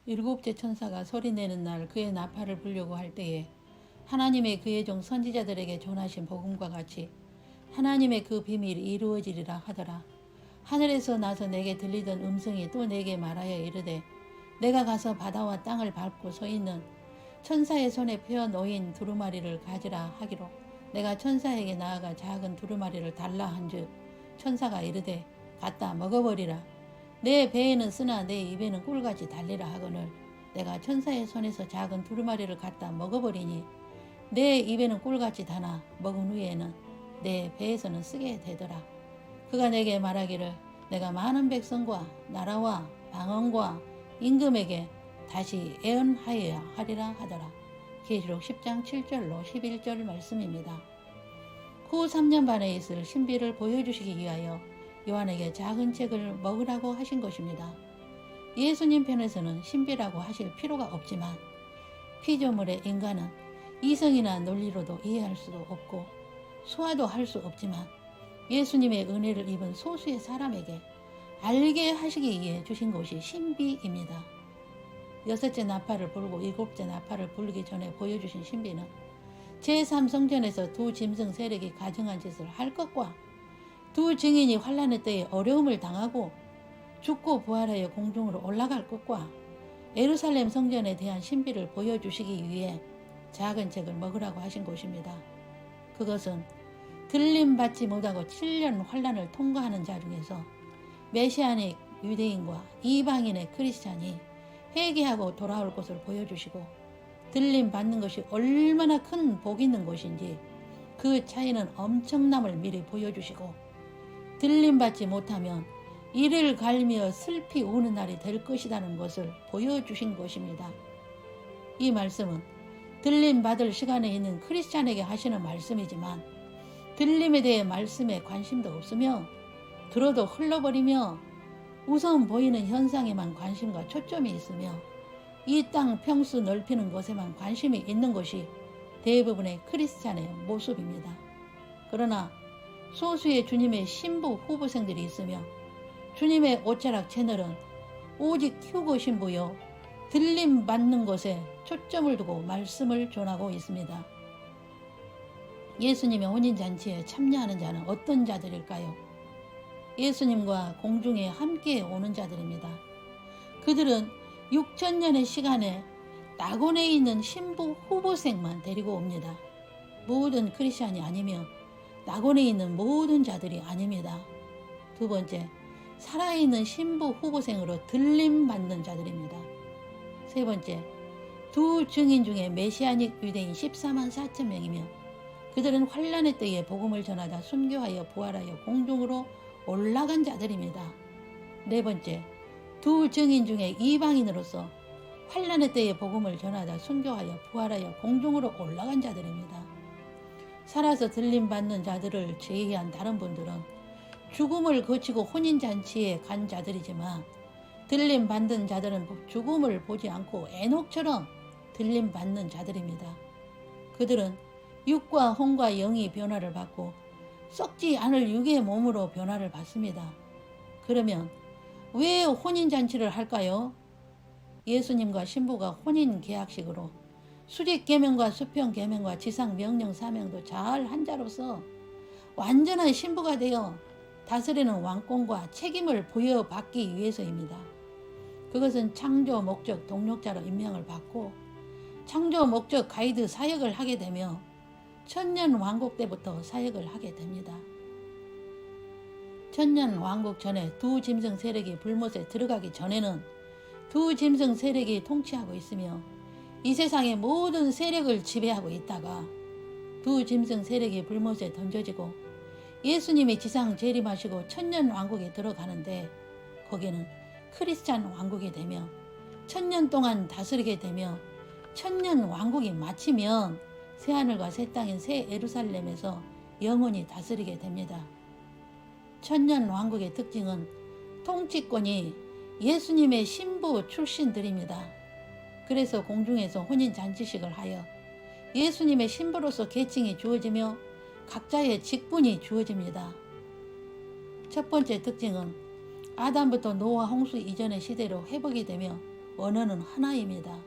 일곱째 천사가 소리내는 날 그의 나팔을 불려고 할 때에 하나님의 그의 종 선지자들에게 전하신 복음과 같이 하나님의 그 비밀이 이루어지리라 하더라. 하늘에서 나서 내게 들리던 음성이 또 내게 말하여 이르되 내가 가서 바다와 땅을 밟고 서 있는 천사의 손에 펴 놓인 두루마리를 가지라 하기로 내가 천사에게 나아가 작은 두루마리를 달라 한즉 천사가 이르되 갖다 먹어버리라. 내 배에는 쓰나 내 입에는 꿀같이 달리라 하거늘 내가 천사의 손에서 작은 두루마리를 갖다 먹어버리니 내 입에는 꿀같이 다나 먹은 후에는 내 배에서는 쓰게 되더라. 그가 내게 말하기를 내가 많은 백성과 나라와 방언과 임금에게 다시 애언하여야 하리라 하더라. 계시록 10장 7절로 11절 말씀입니다. 후 3년 반에 있을 신비를 보여주시기 위하여 요한에게 작은 책을 먹으라고 하신 것입니다. 예수님 편에서는 신비라고 하실 필요가 없지만 피조물의 인간은 이성이나 논리로도 이해할 수도 없고 소화도 할 수 없지만 예수님의 은혜를 입은 소수의 사람에게 알게 하시기 위해 주신 것이 신비입니다. 여섯째 나팔을 불고 일곱째 나팔을 불기 전에 보여주신 신비는 제3성전에서 두 짐승 세력이 가증한 짓을 할 것과 두 증인이 환난의 때에 어려움을 당하고 죽고 부활하여 공중으로 올라갈 것과 예루살렘 성전에 대한 신비를 보여주시기 위해 작은 책을 먹으라고 하신 것입니다. 그것은 들림받지 못하고 7년 환난을 통과하는 자 중에서 메시아닉 유대인과 이방인의 크리스찬이 회개하고 돌아올 것을 보여주시고 들림받는 것이 얼마나 큰 복이 있는 것인지 그 차이는 엄청남을 미리 보여주시고 들림받지 못하면 이를 갈며 슬피 우는 날이 될 것이라는 것을 보여주신 것입니다. 이 말씀은 들림받을 시간에 있는 크리스찬에게 하시는 말씀이지만 들림에 대해 말씀에 관심도 없으며 들어도 흘러버리며 우선 보이는 현상에만 관심과 초점이 있으며 이 땅 평수 넓히는 것에만 관심이 있는 것이 대부분의 크리스찬의 모습입니다. 그러나 소수의 주님의 신부 후보생들이 있으며 주님의 옷자락 채널은 오직 휴거 신부요 들림 받는 것에 초점을 두고 말씀을 전하고 있습니다. 예수님의 혼인잔치에 참여하는 자는 어떤 자들일까요? 예수님과 공중에 함께 오는 자들입니다. 그들은 6천년의 시간에 낙원에 있는 신부 후보생만 데리고 옵니다. 모든 크리스찬이 아니며 낙원에 있는 모든 자들이 아닙니다. 두 번째, 살아있는 신부 후보생으로 들림받는 자들입니다. 세 번째, 두 증인 중에 메시아닉 유대인 14만 4천 명이며 그들은 환난의 때에 복음을 전하다 순교하여 부활하여 공중으로 올라간 자들입니다. 네 번째, 두 증인 중에 이방인으로서 환난의 때에 복음을 전하다 순교하여 부활하여 공중으로 올라간 자들입니다. 살아서 들림받는 자들을 제외한 다른 분들은 죽음을 거치고 혼인잔치에 간 자들이지만 들림받는 자들은 죽음을 보지 않고 에녹처럼 들림받는 자들입니다. 그들은 육과 혼과 영이 변화를 받고 썩지 않을 육의 몸으로 변화를 받습니다. 그러면 왜 혼인잔치를 할까요? 예수님과 신부가 혼인 계약식으로 수직 계명과 수평 계명과 지상 명령 사명도 잘 한 자로서 완전한 신부가 되어 다스리는 왕권과 책임을 부여받기 위해서입니다. 그것은 창조 목적 동력자로 임명을 받고 창조 목적 가이드 사역을 하게 되며 천년 왕국 때부터 사역을 하게 됩니다. 천년 왕국 전에 두 짐승 세력이 불못에 들어가기 전에는 두 짐승 세력이 통치하고 있으며 이 세상의 모든 세력을 지배하고 있다가 두 짐승 세력이 불못에 던져지고 예수님이 지상 재림하시고 천년 왕국에 들어가는데 거기는 크리스찬 왕국이 되며 천년 동안 다스리게 되며 천년 왕국이 마치면 새하늘과 새 땅인 새 예루살렘에서 영원히 다스리게 됩니다. 천년 왕국의 특징은 통치권이 예수님의 신부 출신들입니다. 그래서 공중에서 혼인잔치식을 하여 예수님의 신부로서 계층이 주어지며 각자의 직분이 주어집니다. 첫 번째 특징은 아담부터 노아 홍수 이전의 시대로 회복이 되며 언어는 하나입니다.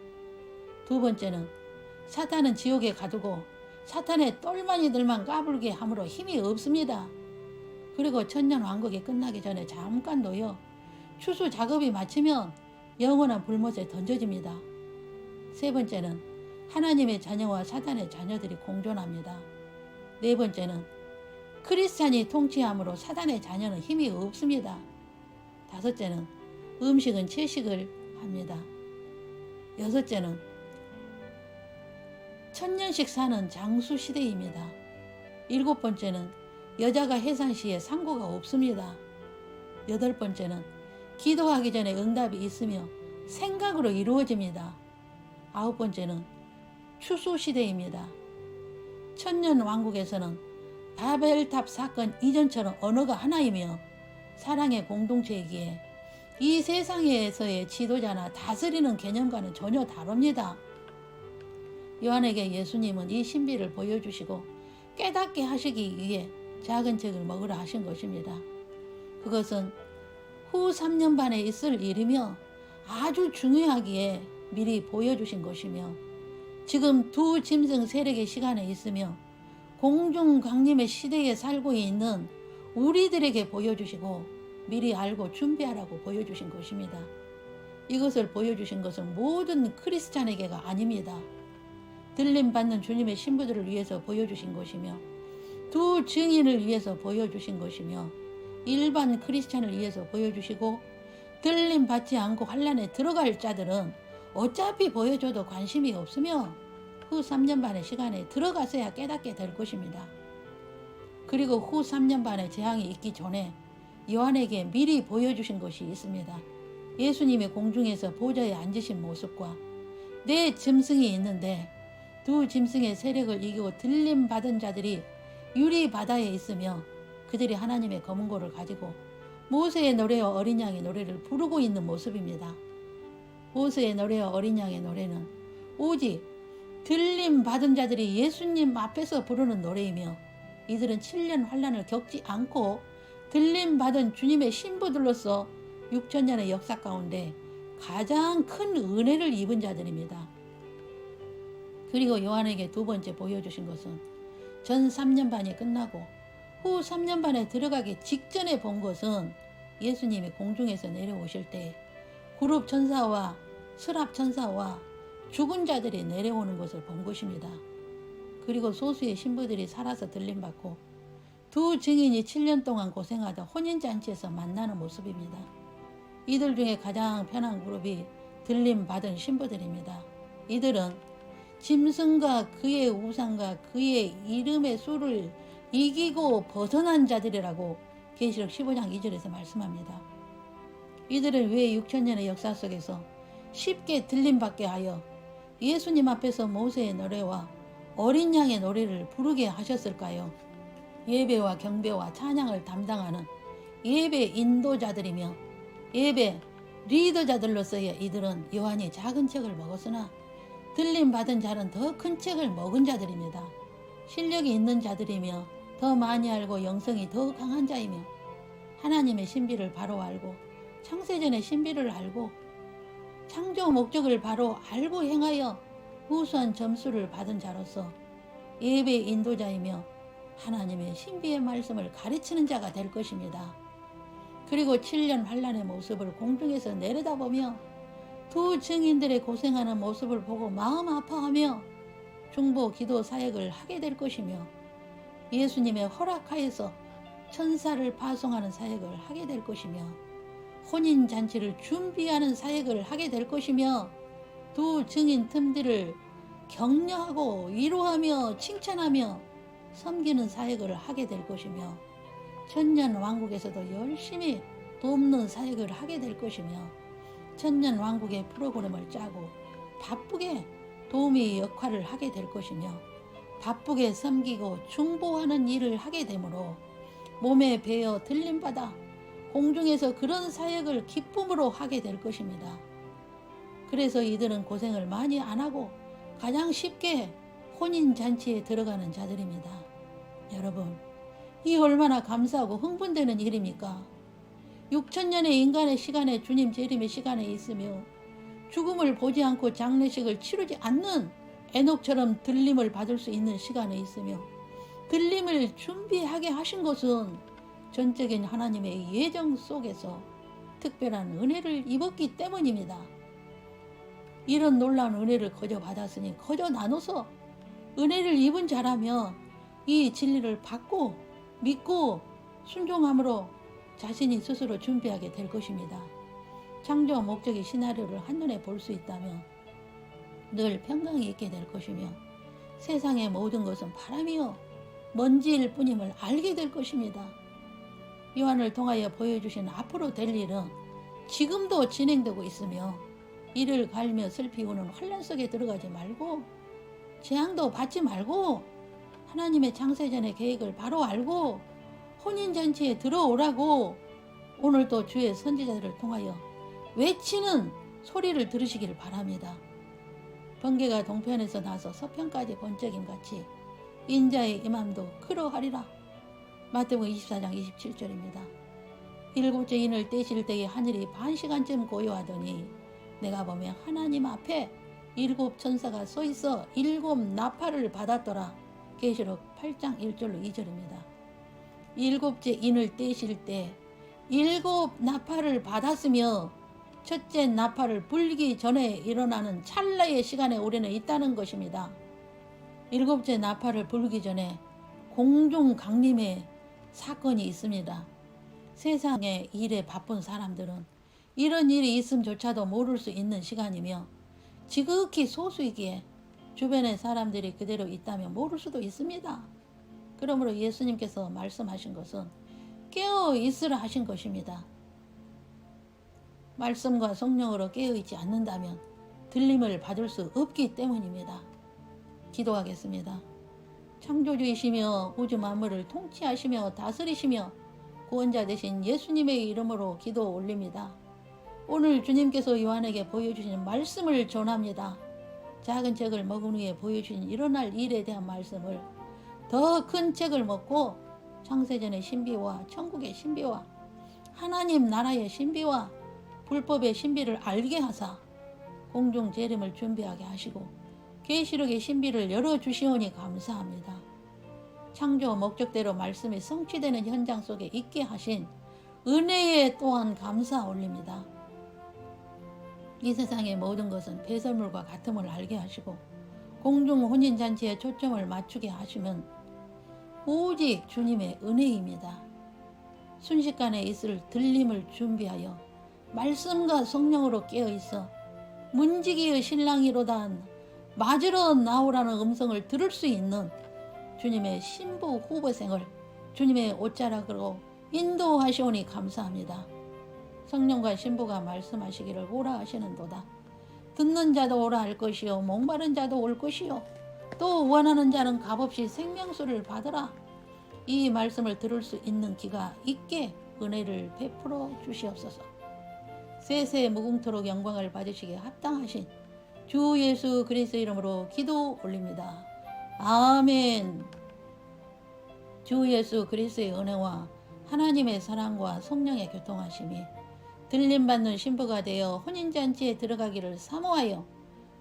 두 번째는 사탄은 지옥에 가두고 사탄의 똘마니들만 까불게 함으로 힘이 없습니다. 그리고 천년왕국이 끝나기 전에 잠깐 놓여 추수 작업이 마치면 영원한 불못에 던져집니다. 세 번째는 하나님의 자녀와 사탄의 자녀들이 공존합니다. 네 번째는 크리스찬이 통치함으로 사탄의 자녀는 힘이 없습니다. 다섯째는 음식은 채식을 합니다. 여섯째는 천년씩 사는 장수 시대입니다. 일곱 번째는 여자가 해산 시에 상고가 없습니다. 여덟 번째는 기도하기 전에 응답이 있으며 생각으로 이루어집니다. 아홉 번째는 추수 시대입니다. 천년 왕국에서는 바벨탑 사건 이전처럼 언어가 하나이며 사랑의 공동체이기에 이 세상에서의 지도자나 다스리는 개념과는 전혀 다릅니다. 요한에게 예수님은 이 신비를 보여주시고 깨닫게 하시기 위해 작은 책을 먹으라 하신 것입니다. 그것은 후 3년 반에 있을 일이며 아주 중요하기에 미리 보여주신 것이며 지금 두 짐승 세력의 시간에 있으며 공중강림의 시대에 살고 있는 우리들에게 보여주시고 미리 알고 준비하라고 보여주신 것입니다. 이것을 보여주신 것은 모든 크리스찬에게가 아닙니다. 들림받는 주님의 신부들을 위해서 보여주신 것이며 두 증인을 위해서 보여주신 것이며 일반 크리스찬을 위해서 보여주시고 들림받지 않고 환란에 들어갈 자들은 어차피 보여줘도 관심이 없으며 후 3년 반의 시간에 들어가서야 깨닫게 될 것입니다. 그리고 후 3년 반의 재앙이 있기 전에 요한에게 미리 보여주신 것이 있습니다. 예수님이 공중에서 보좌에 앉으신 모습과 네 짐승이 있는데 두 짐승의 세력을 이기고 들림받은 자들이 유리 바다에 있으며 그들이 하나님의 검은고를 가지고 모세의 노래와 어린 양의 노래를 부르고 있는 모습입니다. 모세의 노래와 어린 양의 노래는 오직 들림받은 자들이 예수님 앞에서 부르는 노래이며 이들은 7년 환란을 겪지 않고 들림받은 주님의 신부들로서 6천년의 역사 가운데 가장 큰 은혜를 입은 자들입니다. 그리고 요한에게 두 번째 보여주신 것은 전 3년 반이 끝나고 후 3년 반에 들어가기 직전에 본 것은 예수님이 공중에서 내려오실 때 구룹 천사와 스랍 천사와 죽은 자들이 내려오는 것을 본 것입니다. 그리고 소수의 신부들이 살아서 들림받고 두 증인이 7년 동안 고생하다 혼인잔치에서 만나는 모습입니다. 이들 중에 가장 편한 그룹이 들림받은 신부들입니다. 이들은 짐승과 그의 우상과 그의 이름의 수를 이기고 벗어난 자들이라고 계시록 15장 2절에서 말씀합니다. 이들은 왜 6천년의 역사 속에서 쉽게 들림받게 하여 예수님 앞에서 모세의 노래와 어린 양의 노래를 부르게 하셨을까요? 예배와 경배와 찬양을 담당하는 예배 인도자들이며 예배 리더자들로서의 이들은 요한이 작은 책을 먹었으나 들림받은 자는 더 큰 책을 먹은 자들입니다. 실력이 있는 자들이며 더 많이 알고 영성이 더 강한 자이며 하나님의 신비를 바로 알고 창세전의 신비를 알고 창조 목적을 바로 알고 행하여 우수한 점수를 받은 자로서 예배 인도자이며 하나님의 신비의 말씀을 가르치는 자가 될 것입니다. 그리고 7년 환란의 모습을 공중에서 내려다보며 두 증인들의 고생하는 모습을 보고 마음 아파하며 중보 기도 사역을 하게 될 것이며 예수님의 허락하여서 천사를 파송하는 사역을 하게 될 것이며 혼인잔치를 준비하는 사역을 하게 될 것이며 두 증인 틈들을 격려하고 위로하며 칭찬하며 섬기는 사역을 하게 될 것이며 천년 왕국에서도 열심히 돕는 사역을 하게 될 것이며 천년 왕국의 프로그램을 짜고 바쁘게 도우미 역할을 하게 될 것이며 바쁘게 섬기고 중보하는 일을 하게 되므로 몸에 배어 들림받아 공중에서 그런 사역을 기쁨으로 하게 될 것입니다. 그래서 이들은 고생을 많이 안 하고 가장 쉽게 혼인잔치에 들어가는 자들입니다. 여러분, 이 얼마나 감사하고 흥분되는 일입니까? 6천년의 인간의 시간에 주님 재림의 시간에 있으며 죽음을 보지 않고 장례식을 치르지 않는 에녹처럼 들림을 받을 수 있는 시간에 있으며 들림을 준비하게 하신 것은 전적인 하나님의 예정 속에서 특별한 은혜를 입었기 때문입니다. 이런 놀라운 은혜를 거저 받았으니 거저 나눠서 은혜를 입은 자라면 이 진리를 받고 믿고 순종함으로 자신이 스스로 준비하게 될 것입니다. 창조 목적의 시나리오를 한눈에 볼 수 있다면 늘 평강이 있게 될 것이며 세상의 모든 것은 바람이요 먼지일 뿐임을 알게 될 것입니다. 요한을 통하여 보여주신 앞으로 될 일은 지금도 진행되고 있으며 이를 갈며 슬피 우는 혼란 속에 들어가지 말고 재앙도 받지 말고 하나님의 창세전의 계획을 바로 알고 혼인잔치에 들어오라고 오늘도 주의 선지자들을 통하여 외치는 소리를 들으시기를 바랍니다. 번개가 동편에서 나서 서편까지 번쩍임 같이 인자의 임함도 그러하리라. 마태복음 24장 27절입니다. 일곱째 인을 떼실 때에 하늘이 반 시간쯤 고요하더니 내가 보면 하나님 앞에 일곱 천사가 서 있어 일곱 나팔을 받았더라. 계시록 8장 1절로 2절입니다. 일곱째 인을 떼실 때 일곱 나팔을 받았으며 첫째 나팔을 불기 전에 일어나는 찰나의 시간에 우리는 있다는 것입니다. 일곱째 나팔을 불기 전에 공중 강림의 사건이 있습니다. 세상의 일에 바쁜 사람들은 이런 일이 있음조차도 모를 수 있는 시간이며 지극히 소수이기에 주변의 사람들이 그대로 있다면 모를 수도 있습니다. 그러므로 예수님께서 말씀하신 것은 깨어 있으라 하신 것입니다. 말씀과 성령으로 깨어있지 않는다면 들림을 받을 수 없기 때문입니다. 기도하겠습니다. 창조주이시며 우주 만물을 통치하시며 다스리시며 구원자 되신 예수님의 이름으로 기도 올립니다. 오늘 주님께서 요한에게 보여주신 말씀을 전합니다. 작은 책을 먹은 후에 보여주신 일어날 일에 대한 말씀을 더 큰 책을 먹고 창세전의 신비와 천국의 신비와 하나님 나라의 신비와 불법의 신비를 알게 하사 공중 재림을 준비하게 하시고 계시록의 신비를 열어주시오니 감사합니다. 창조 목적대로 말씀이 성취되는 현장 속에 있게 하신 은혜에 또한 감사 올립니다. 이 세상의 모든 것은 배설물과 같음을 알게 하시고 공중 혼인잔치에 초점을 맞추게 하시면 오직 주님의 은혜입니다. 순식간에 있을 들림을 준비하여 말씀과 성령으로 깨어있어 문지기의 신랑이로다 맞으러 나오라는 음성을 들을 수 있는 주님의 신부 후보생을 주님의 옷자락으로 인도하시오니 감사합니다. 성령과 신부가 말씀하시기를 오라 하시는도다. 듣는 자도 오라 할 것이요 목마른 자도 올 것이요 또 원하는 자는 값없이 생명수를 받으라. 이 말씀을 들을 수 있는 귀가 있게 은혜를 베풀어 주시옵소서. 세세 무궁토록 영광을 받으시기에 합당하신 주 예수 그리스도의 이름으로 기도 올립니다. 아멘. 주 예수 그리스도의 은혜와 하나님의 사랑과 성령의 교통하심이 들림받는 신부가 되어 혼인잔치에 들어가기를 사모하여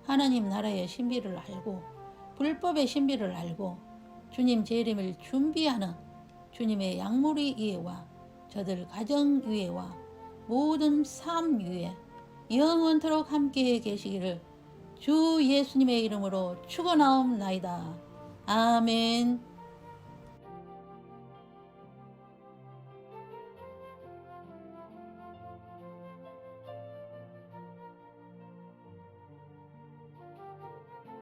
하나님 나라의 신비를 알고 불법의 신비를 알고 주님 재림을 준비하는 주님의 양무리 위에와 저들 가정 위에와 모든 삶 위에 영원토록 함께 계시기를 주 예수님의 이름으로 축원하옵나이다. 아멘.